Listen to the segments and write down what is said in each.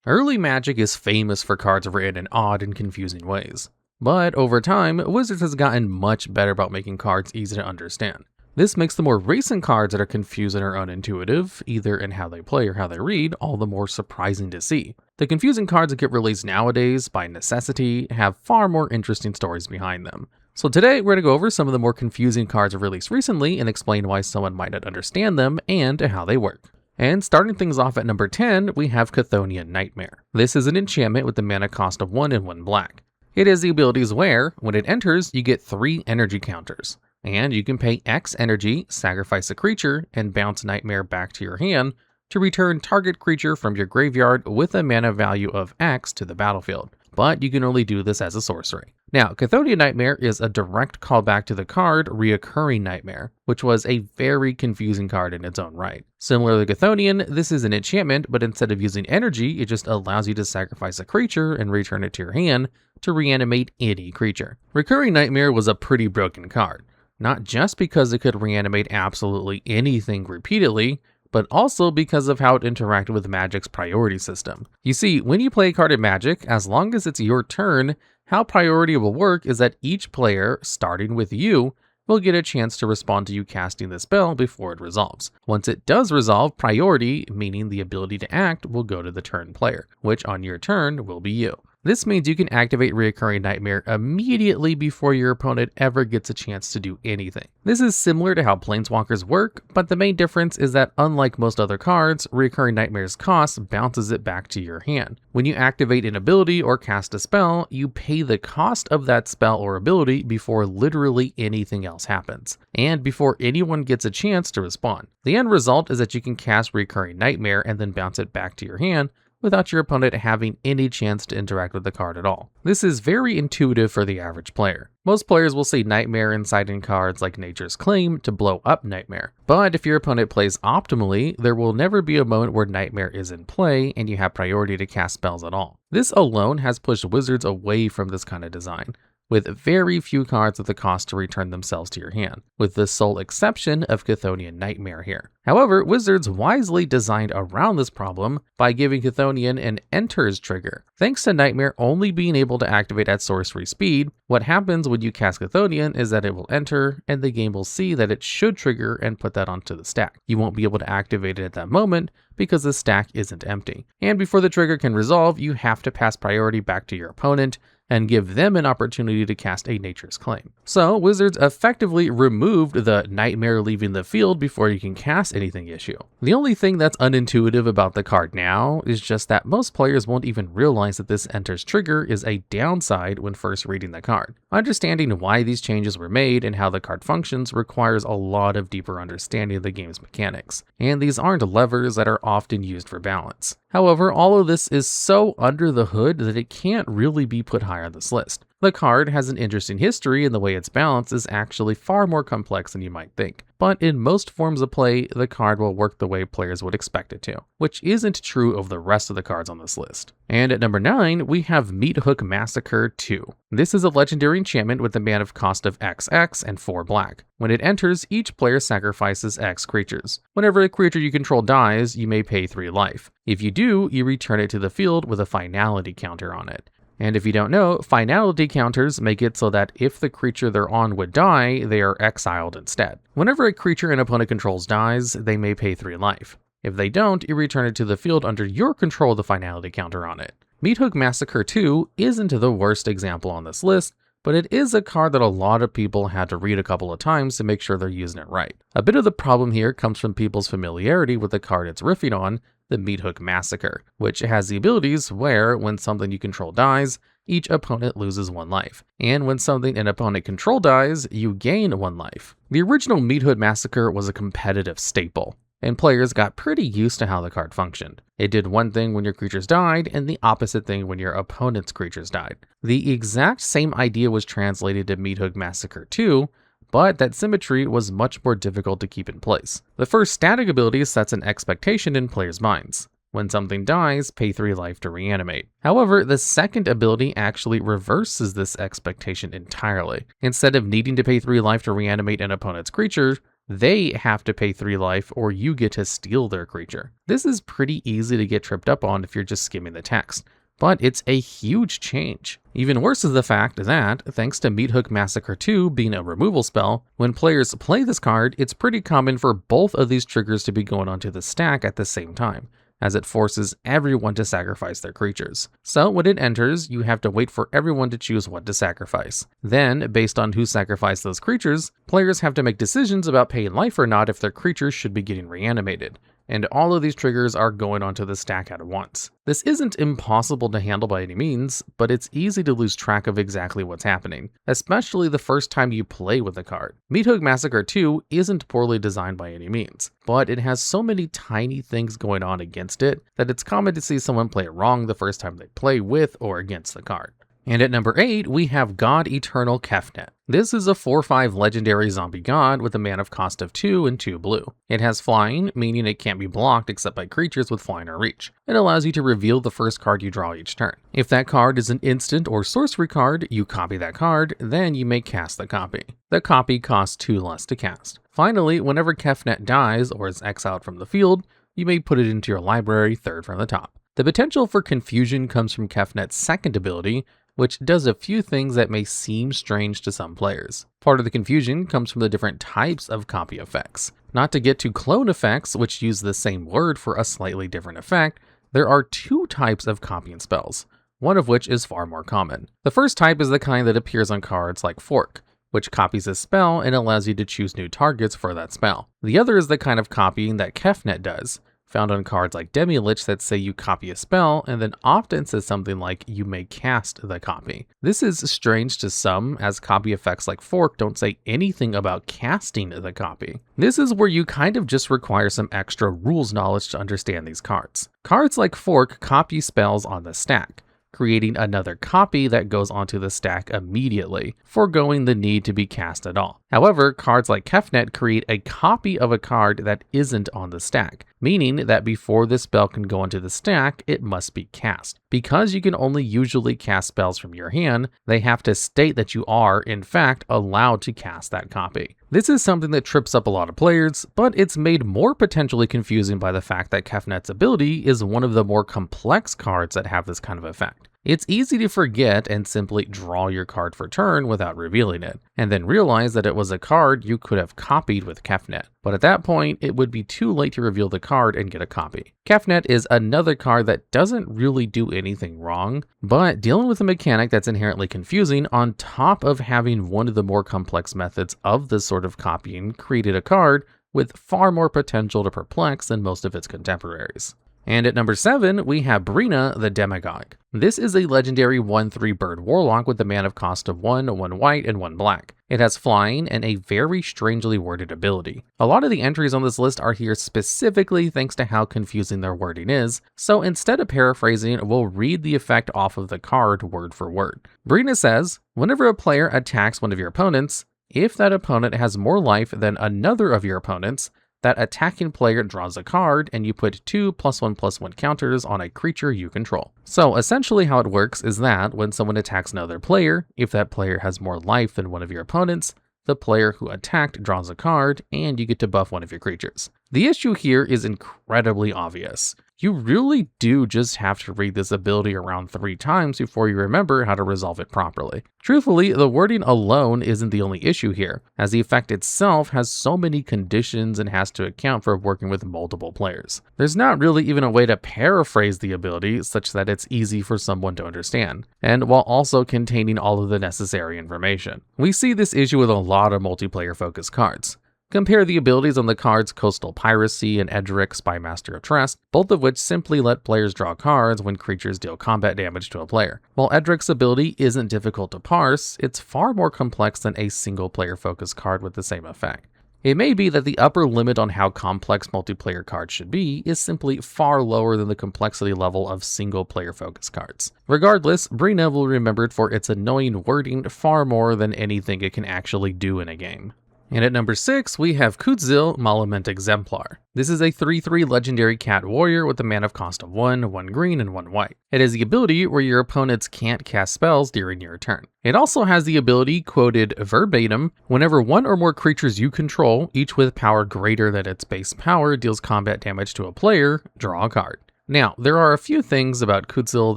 Early Magic is famous for cards written in odd and confusing ways. But over time, Wizards has gotten much better about making cards easy to understand. This makes the more recent cards that are confusing or unintuitive, either in how they play or how they read, all the more surprising to see. The confusing cards that get released nowadays, by necessity, have far more interesting stories behind them. So today, we're going to go over some of the more confusing cards released recently and explain why someone might not understand them and how they work. And starting things off at number 10, we have Chthonian Nightmare. This is an enchantment with the mana cost of 1 and 1 black. It has the abilities where, when it enters, you get 3 energy counters. And you can pay X energy, sacrifice a creature, and bounce Nightmare back to your hand to return target creature from your graveyard with a mana value of X to the battlefield. But you can only do this as a sorcery. Now, Chthonian Nightmare is a direct callback to the card Reoccurring Nightmare, which was a very confusing card in its own right. Similar to Chthonian, this is an enchantment, but instead of using energy, it just allows you to sacrifice a creature and return it to your hand to reanimate any creature. Recurring Nightmare was a pretty broken card, not just because it could reanimate absolutely anything repeatedly, but also because of how it interacted with Magic's priority system. You see, when you play a card in Magic, as long as it's your turn, how priority will work is that each player, starting with you, will get a chance to respond to you casting the spell before it resolves. Once it does resolve, priority, meaning the ability to act, will go to the turn player, which on your turn will be you. This means you can activate Reoccurring Nightmare immediately before your opponent ever gets a chance to do anything. This is similar to how Planeswalkers work, but the main difference is that unlike most other cards, Reoccurring Nightmare's cost bounces it back to your hand. When you activate an ability or cast a spell, you pay the cost of that spell or ability before literally anything else happens, and before anyone gets a chance to respond. The end result is that you can cast Reoccurring Nightmare and then bounce it back to your hand, without your opponent having any chance to interact with the card at all. This is very intuitive for the average player. Most players will see Nightmare inside in cards like Nature's Claim to blow up Nightmare. But if your opponent plays optimally, there will never be a moment where Nightmare is in play and you have priority to cast spells at all. This alone has pushed Wizards away from this kind of design, with very few cards with the cost to return themselves to your hand, with the sole exception of Chthonian Nightmare here. However, Wizards wisely designed around this problem by giving Chthonian an enters trigger. Thanks to Nightmare only being able to activate at sorcery speed, what happens when you cast Chthonian is that it will enter, and the game will see that it should trigger and put that onto the stack. You won't be able to activate it at that moment because the stack isn't empty. And before the trigger can resolve, you have to pass priority back to your opponent and give them an opportunity to cast a Nature's Claim. So Wizards effectively removed the Nightmare leaving the field before you can cast anything issue. The only thing that's unintuitive about the card now is just that most players won't even realize that this enters trigger is a downside when first reading the card. Understanding why these changes were made and how the card functions requires a lot of deeper understanding of the game's mechanics, and these aren't levers that are often used for balance. However, all of this is so under the hood that it can't really be put higher on this list. The card has an interesting history, and the way it's balanced is actually far more complex than you might think. But in most forms of play, the card will work the way players would expect it to, which isn't true of the rest of the cards on this list. And at number 9, we have Meathook Massacre II. This is a legendary enchantment with a mana cost of XX and 4 black. When it enters, each player sacrifices X creatures. Whenever a creature you control dies, you may pay 3 life. If you do, you return it to the field with a finality counter on it. And if you don't know, finality counters make it so that if the creature they're on would die, they are exiled instead. Whenever a creature an opponent controls dies, they may pay 3 life. If they don't, you return it to the field under your control with the finality counter on it. Meathook Massacre II isn't the worst example on this list, but it is a card that a lot of people had to read a couple of times to make sure they're using it right. A bit of the problem here comes from people's familiarity with the card it's riffing on, the Meathook Massacre, which has the abilities where, when something you control dies, each opponent loses 1 life, and when something an opponent control dies, you gain 1 life. The original Meathook Massacre was a competitive staple, and players got pretty used to how the card functioned. It did one thing when your creatures died, and the opposite thing when your opponent's creatures died. The exact same idea was translated to Meathook Massacre II, but that symmetry was much more difficult to keep in place. The first static ability sets an expectation in players' minds. When something dies, pay 3 life to reanimate. However, the second ability actually reverses this expectation entirely. Instead of needing to pay 3 life to reanimate an opponent's creature, they have to pay 3 life or you get to steal their creature. This is pretty easy to get tripped up on if you're just skimming the text, but it's a huge change. Even worse is the fact that, thanks to Meathook Massacre II being a removal spell, when players play this card, it's pretty common for both of these triggers to be going onto the stack at the same time, as it forces everyone to sacrifice their creatures. So when it enters, you have to wait for everyone to choose what to sacrifice. Then, based on who sacrificed those creatures, players have to make decisions about paying life or not if their creatures should be getting reanimated. And all of these triggers are going onto the stack at once. This isn't impossible to handle by any means, but it's easy to lose track of exactly what's happening, especially the first time you play with the card. Meathook Massacre II isn't poorly designed by any means, but it has so many tiny things going on against it that it's common to see someone play it wrong the first time they play with or against the card. And at number 8, we have God Eternal Kefnet. This is a 4/5 legendary zombie god with a mana cost of 2 and 2 blue. It has flying, meaning it can't be blocked except by creatures with flying or reach. It allows you to reveal the first card you draw each turn. If that card is an instant or sorcery card, you copy that card, then you may cast the copy. The copy costs 2 less to cast. Finally, whenever Kefnet dies or is exiled from the field, you may put it into your library 3rd from the top. The potential for confusion comes from Kefnet's second ability, which does a few things that may seem strange to some players. Part of the confusion comes from the different types of copy effects. Not to get to clone effects, which use the same word for a slightly different effect, there are 2 types of copying spells, one of which is far more common. The first type is the kind that appears on cards like Fork, which copies a spell and allows you to choose new targets for that spell. The other is the kind of copying that Kefnet does, found on cards like Demi-Lich that say you copy a spell and then often says something like you may cast the copy. This is strange to some, as copy effects like Fork don't say anything about casting the copy. This is where you kind of just require some extra rules knowledge to understand these cards. Cards like Fork copy spells on the stack, creating another copy that goes onto the stack immediately, foregoing the need to be cast at all. However, cards like Kefnet create a copy of a card that isn't on the stack, meaning that before this spell can go onto the stack, it must be cast. Because you can only usually cast spells from your hand, they have to state that you are, in fact, allowed to cast that copy. This is something that trips up a lot of players, but it's made more potentially confusing by the fact that Kefnet's ability is one of the more complex cards that have this kind of effect. It's easy to forget and simply draw your card for turn without revealing it, and then realize that it was a card you could have copied with Kefnet. But at that point, it would be too late to reveal the card and get a copy. Kefnet is another card that doesn't really do anything wrong, but dealing with a mechanic that's inherently confusing on top of having one of the more complex methods of this sort of copying created a card with far more potential to perplex than most of its contemporaries. And at number 7, we have Breena the Demagogue. This is a legendary 1/3 bird warlock with a mana cost of 1, 1 white, and 1 black. It has flying and a very strangely worded ability. A lot of the entries on this list are here specifically thanks to how confusing their wording is, so instead of paraphrasing, we'll read the effect off of the card word for word. Breena says, whenever a player attacks one of your opponents, if that opponent has more life than another of your opponents, that attacking player draws a card and you put 2 +1/+1 counters on a creature you control. So essentially how it works is that when someone attacks another player, if that player has more life than one of your opponents, the player who attacked draws a card and you get to buff one of your creatures. The issue here is incredibly obvious. You really do just have to read this ability around 3 times before you remember how to resolve it properly. Truthfully, the wording alone isn't the only issue here, as the effect itself has so many conditions and has to account for working with multiple players. There's not really even a way to paraphrase the ability such that it's easy for someone to understand, and while also containing all of the necessary information. We see this issue with a lot of multiplayer-focused cards. Compare the abilities on the cards Coastal Piracy and Edric Spymaster of Trust, both of which simply let players draw cards when creatures deal combat damage to a player. While Edric's ability isn't difficult to parse, it's far more complex than a single player focused card with the same effect. It may be that the upper limit on how complex multiplayer cards should be is simply far lower than the complexity level of single player focused cards. Regardless, Breena will be remembered for its annoying wording far more than anything it can actually do in a game. And at number 6, we have Kutzil, Malamet Exemplar. This is a 3/3 legendary cat warrior with a mana cost of 1, 1 green, and 1 white. It has the ability where your opponents can't cast spells during your turn. It also has the ability, quoted verbatim, whenever one or more creatures you control, each with power greater than its base power, deals combat damage to a player, draw a card. Now, there are a few things about Kutzil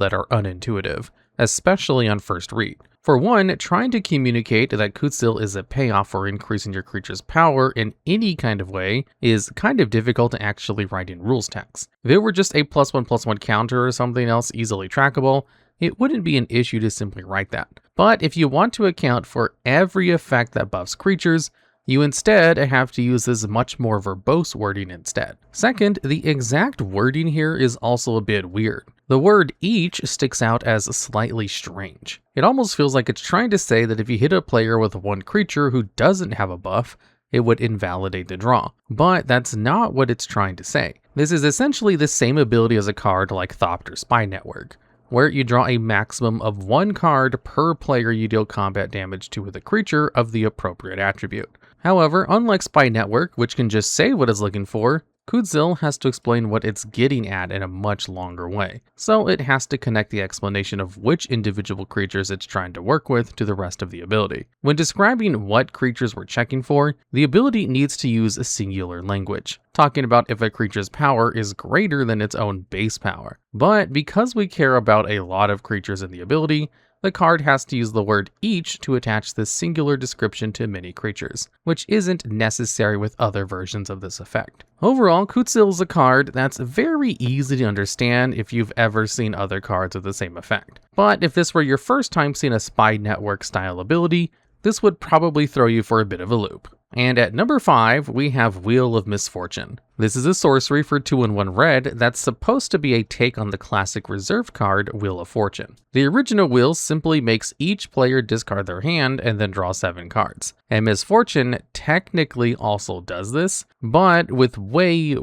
that are unintuitive, especially on first read. For one, trying to communicate that Kutzil is a payoff for increasing your creature's power in any kind of way is kind of difficult to actually write in rules text. If it were just a +1/+1 counter or something else easily trackable, it wouldn't be an issue to simply write that. But if you want to account for every effect that buffs creatures, you instead have to use this much more verbose wording instead. Second, the exact wording here is also a bit weird. The word each sticks out as slightly strange. It almost feels like it's trying to say that if you hit a player with one creature who doesn't have a buff, it would invalidate the draw. But that's not what it's trying to say. This is essentially the same ability as a card like Thopt or Spy Network, where you draw a maximum of 1 card per player you deal combat damage to with a creature of the appropriate attribute. However, unlike Spy Network, which can just say what it's looking for, Kutzil has to explain what it's getting at in a much longer way, so it has to connect the explanation of which individual creatures it's trying to work with to the rest of the ability. When describing what creatures we're checking for, the ability needs to use a singular language, talking about if a creature's power is greater than its own base power. But because we care about a lot of creatures in the ability, the card has to use the word each to attach this singular description to many creatures, which isn't necessary with other versions of this effect. Overall, Kutzil is a card that's very easy to understand if you've ever seen other cards with the same effect. But if this were your first time seeing a Spy Network style ability, this would probably throw you for a bit of a loop. And at number 5, we have Wheel of Misfortune. This is a sorcery for 2 and 1 red that's supposed to be a take on the classic reserve card, Wheel of Fortune. The original wheel simply makes each player discard their hand and then draw 7 cards. And Misfortune technically also does this, but with way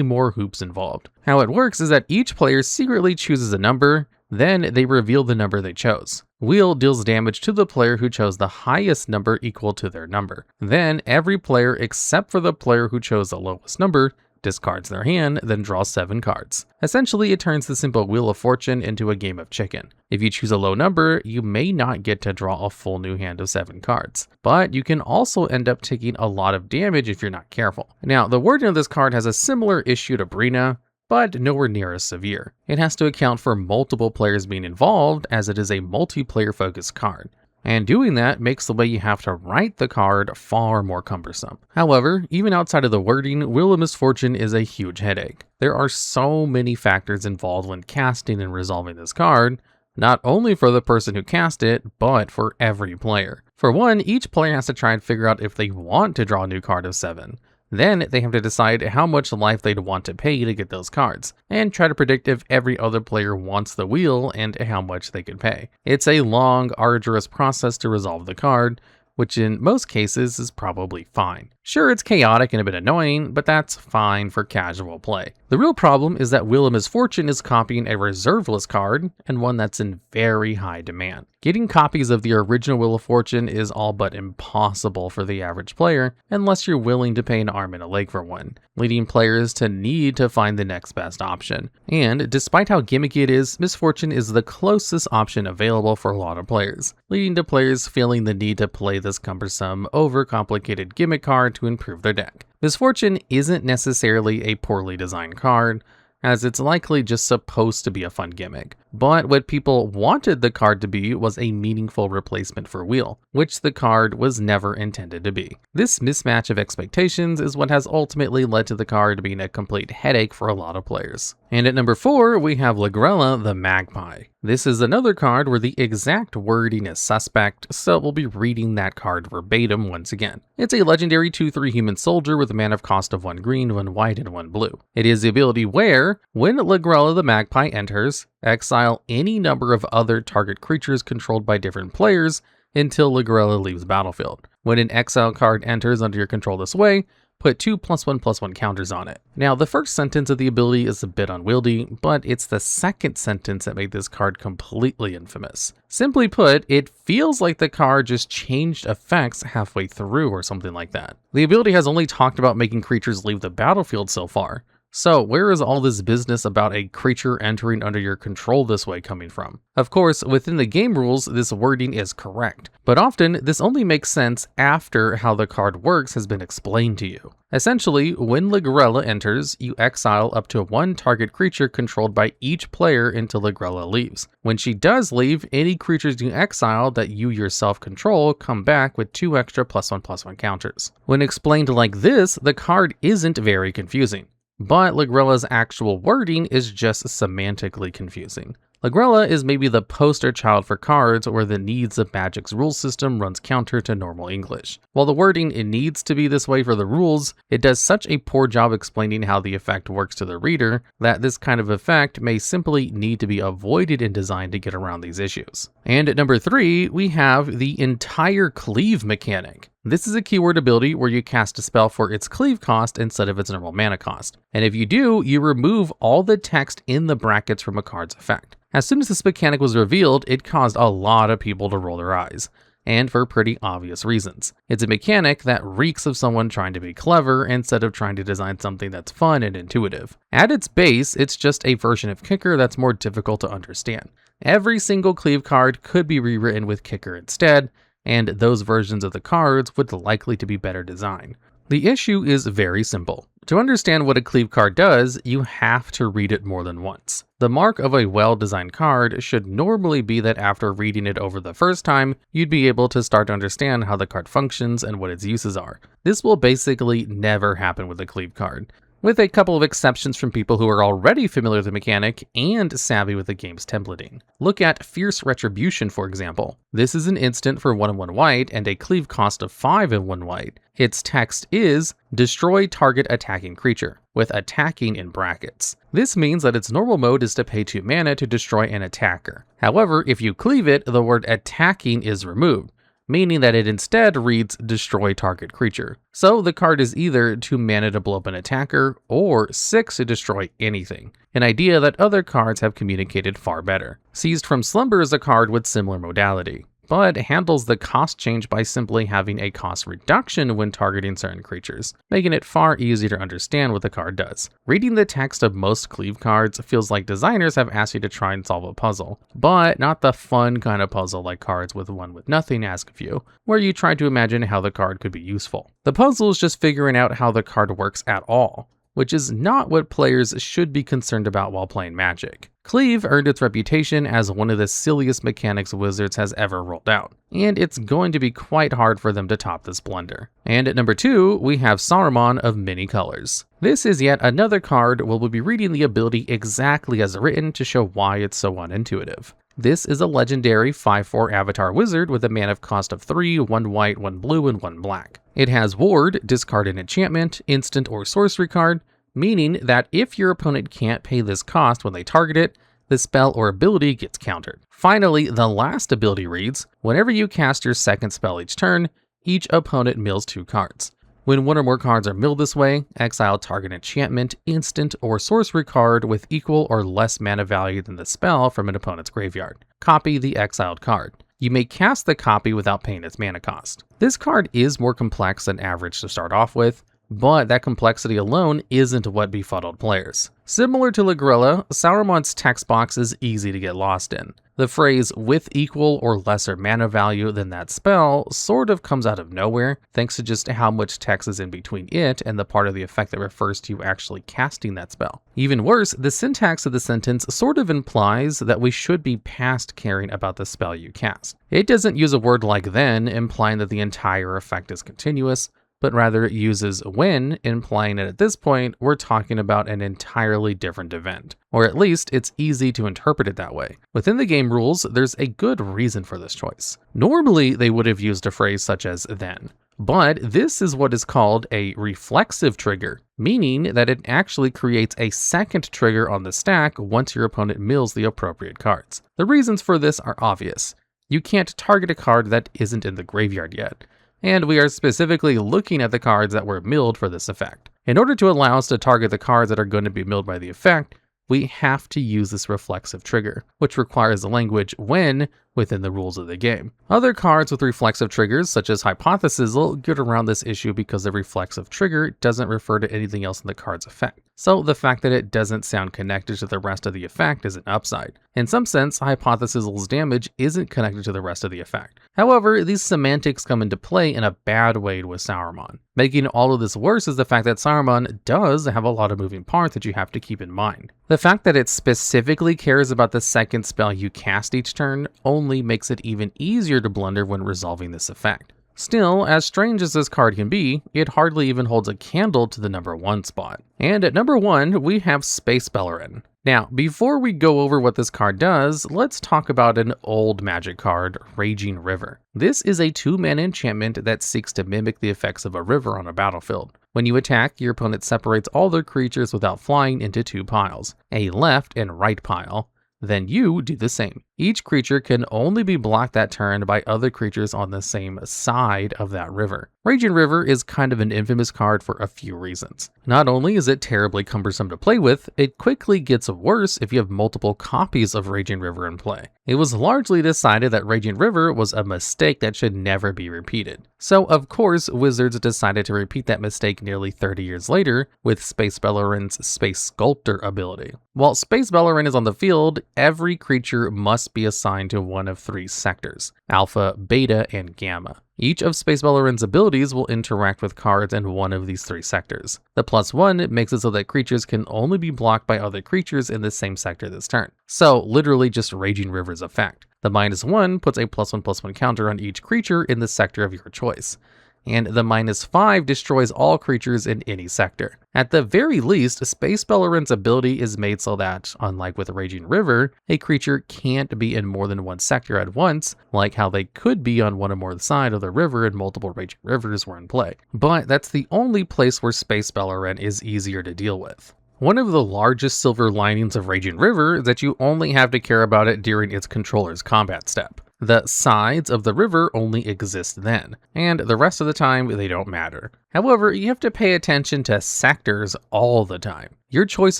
more hoops involved. How it works is that each player secretly chooses a number, then they reveal the number they chose. Wheel deals damage to the player who chose the highest number equal to their number. Then every player except for the player who chose the lowest number discards their hand, then draws 7 cards. Essentially, it turns the simple Wheel of Fortune into a game of chicken. If you choose a low number, you may not get to draw a full new hand of 7 cards, but you can also end up taking a lot of damage if you're not careful. Now, the wording of this card has a similar issue to Breena, but nowhere near as severe. It has to account for multiple players being involved, as it is a multiplayer focused card. And doing that makes the way you have to write the card far more cumbersome. However, even outside of the wording, Wheel of Misfortune is a huge headache. There are so many factors involved when casting and resolving this card, not only for the person who cast it, but for every player. For one, each player has to try and figure out if they want to draw a new card of 7. Then they have to decide how much life they'd want to pay to get those cards, and try to predict if every other player wants the wheel and how much they could pay. It's a long, arduous process to resolve the card, which in most cases is probably fine. Sure, it's chaotic and a bit annoying, but that's fine for casual play. The real problem is that Wheel of Misfortune is copying a reserveless card, and one that's in very high demand. Getting copies of the original Wheel of Fortune is all but impossible for the average player, unless you're willing to pay an arm and a leg for one, leading players to need to find the next best option. And despite how gimmicky it is, Misfortune is the closest option available for a lot of players, leading to players feeling the need to play this cumbersome, overcomplicated gimmick card to improve their deck. Misfortune isn't necessarily a poorly designed card, as it's likely just supposed to be a fun gimmick. But what people wanted the card to be was a meaningful replacement for Wheel, which the card was never intended to be. This mismatch of expectations is what has ultimately led to the card being a complete headache for a lot of players. And at number 4, we have Lagrella the Magpie. This is another card where the exact wording is suspect, so we'll be reading that card verbatim once again. It's a legendary 2/3 human soldier with a mana cost of 1 green, 1 white, and 1 blue. It is the ability where, when Lagrella the Magpie enters, exile any number of other target creatures controlled by different players until Lagrella leaves the battlefield. When an exile card enters under your control this way, put 2 +1/+1 counters on it. Now, the first sentence of the ability is a bit unwieldy, but it's the second sentence that made this card completely infamous. Simply put, it feels like the card just changed effects halfway through or something like that. The ability has only talked about making creatures leave the battlefield so far. So where is all this business about a creature entering under your control this way coming from? Of course, within the game rules, this wording is correct, but often this only makes sense after how the card works has been explained to you. Essentially, when Lagrella enters, you exile up to 1 target creature controlled by each player until Lagrella leaves. When she does leave, any creatures you exile that you yourself control come back with 2 extra +1/+1 counters. When explained like this, the card isn't very confusing. But Lagrella's actual wording is just semantically confusing. Lagrella is maybe the poster child for cards where the needs of Magic's rule system runs counter to normal English. While the wording it needs to be this way for the rules, it does such a poor job explaining how the effect works to the reader that this kind of effect may simply need to be avoided in design to get around these issues. And at number 3, we have the entire Cleave mechanic. This is a keyword ability where you cast a spell for its cleave cost instead of its normal mana cost. And if you do, you remove all the text in the brackets from a card's effect. As soon as this mechanic was revealed, it caused a lot of people to roll their eyes, and for pretty obvious reasons. It's a mechanic that reeks of someone trying to be clever instead of trying to design something that's fun and intuitive. At its base, it's just a version of Kicker that's more difficult to understand. Every single Cleave card could be rewritten with Kicker instead, and those versions of the cards would likely to be better designed. The issue is very simple. To understand what a Cleave card does, you have to read it more than once. The mark of a well-designed card should normally be that after reading it over the first time, you'd be able to start to understand how the card functions and what its uses are. This will basically never happen with a Cleave card, with a couple of exceptions from people who are already familiar with the mechanic and savvy with the game's templating. Look at Fierce Retribution, for example. This is an instant for 1/1 white and a cleave cost of 5 and 1 white. Its text is, destroy target attacking creature, with attacking in brackets. This means that its normal mode is to pay 2 mana to destroy an attacker. However, if you cleave it, the word attacking is removed, meaning that it instead reads destroy target creature. So the card is either 2 mana to blow up an attacker, or 6 to destroy anything, an idea that other cards have communicated far better. Seized from Slumber is a card with similar modality, but handles the cost change by simply having a cost reduction when targeting certain creatures, making it far easier to understand what the card does. Reading the text of most Cleave cards feels like designers have asked you to try and solve a puzzle, but not the fun kind of puzzle like cards with One with Nothing ask of you, where you try to imagine how the card could be useful. The puzzle is just figuring out how the card works at all, which is not what players should be concerned about while playing Magic. Cleave earned its reputation as one of the silliest mechanics Wizards has ever rolled out, and it's going to be quite hard for them to top this blunder. And at number 2, we have Saruman of Many Colors. This is yet another card where we'll be reading the ability exactly as written to show why it's so unintuitive. This is a legendary 5/4 Avatar Wizard with a mana cost of 3, 1 white, 1 blue, and 1 black. It has Ward, discard an enchantment, instant or sorcery card, meaning that if your opponent can't pay this cost when they target it, the spell or ability gets countered. Finally, the last ability reads, whenever you cast your second spell each turn, each opponent mills 2 cards. When one or more cards are milled this way, exile target enchantment, instant, or sorcery card with equal or less mana value than the spell from an opponent's graveyard. Copy the exiled card. You may cast the copy without paying its mana cost. This card is more complex than average to start off with, but that complexity alone isn't what befuddled players. Similar to Lagrella, Saruman's text box is easy to get lost in. The phrase with equal or lesser mana value than that spell sort of comes out of nowhere, thanks to just how much text is in between it and the part of the effect that refers to you actually casting that spell. Even worse, the syntax of the sentence sort of implies that we should be past caring about the spell you cast. It doesn't use a word like then, implying that the entire effect is continuous, but rather it uses when, implying that at this point, we're talking about an entirely different event. Or at least, it's easy to interpret it that way. Within the game rules, there's a good reason for this choice. Normally, they would have used a phrase such as then, but this is what is called a reflexive trigger, meaning that it actually creates a second trigger on the stack once your opponent mills the appropriate cards. The reasons for this are obvious. You can't target a card that isn't in the graveyard yet. and we are specifically looking at the cards that were milled for this effect. In order to allow us to target the cards that are going to be milled by the effect, we have to use this reflexive trigger, which requires the language when within the rules of the game. Other cards with reflexive triggers, such as Hypothesis, will get around this issue because the reflexive trigger doesn't refer to anything else in the card's effect. So the fact that it doesn't sound connected to the rest of the effect is an upside. In some sense, Hypothesis's damage isn't connected to the rest of the effect. However, these semantics come into play in a bad way with Saruman. Making all of this worse is the fact that Saruman does have a lot of moving parts that you have to keep in mind. The fact that it specifically cares about the second spell you cast each turn only makes it even easier to blunder when resolving this effect. Still, as strange as this card can be, it hardly even holds a candle to the number 1 spot. And at number 1, we have Space Beleren. Now, before we go over what this card does, let's talk about an old magic card, Raging River. This is a 2-mana enchantment that seeks to mimic the effects of a river on a battlefield. When you attack, your opponent separates all their creatures without flying into 2 piles, a left and right pile. Then you do the same. Each creature can only be blocked that turn by other creatures on the same side of that river. Raging River is kind of an infamous card for a few reasons. Not only is it terribly cumbersome to play with, it quickly gets worse if you have multiple copies of Raging River in play. It was largely decided that Raging River was a mistake that should never be repeated. So of course, Wizards decided to repeat that mistake nearly 30 years later with Space Beleren's Space Sculptor ability. While Space Beleren is on the field, every creature must be assigned to one of 3 sectors, Alpha, Beta, and Gamma. Each of Space Beleren's abilities will interact with cards in one of these 3 sectors. The +1 makes it so that creatures can only be blocked by other creatures in the same sector this turn. So literally just Raging River's effect. The -1 puts a +1/+1 counter on each creature in the sector of your choice. And the -5 destroys all creatures in any sector. At the very least, Space Beleren's ability is made so that, unlike with Raging River, a creature can't be in more than one sector at once, like how they could be on one or more sides of the river and multiple Raging Rivers were in play. But that's the only place where Space Beleren is easier to deal with. One of the largest silver linings of Raging River is that you only have to care about it during its controller's combat step. The sides of the river only exist then, and the rest of the time they don't matter. However, you have to pay attention to sectors all the time. Your choice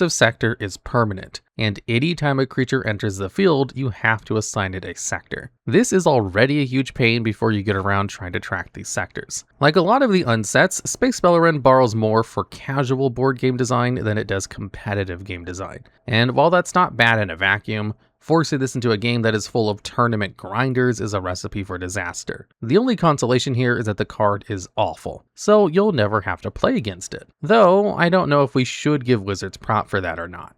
of sector is permanent, and any time a creature enters the field, you have to assign it a sector. This is already a huge pain before you get around trying to track these sectors. Like a lot of the unsets, Space Beleren borrows more for casual board game design than it does competitive game design. And while that's not bad in a vacuum, forcing this into a game that is full of tournament grinders is a recipe for disaster. The only consolation here is that the card is awful, so you'll never have to play against it. Though, I don't know if we should give Wizards prop for that or not.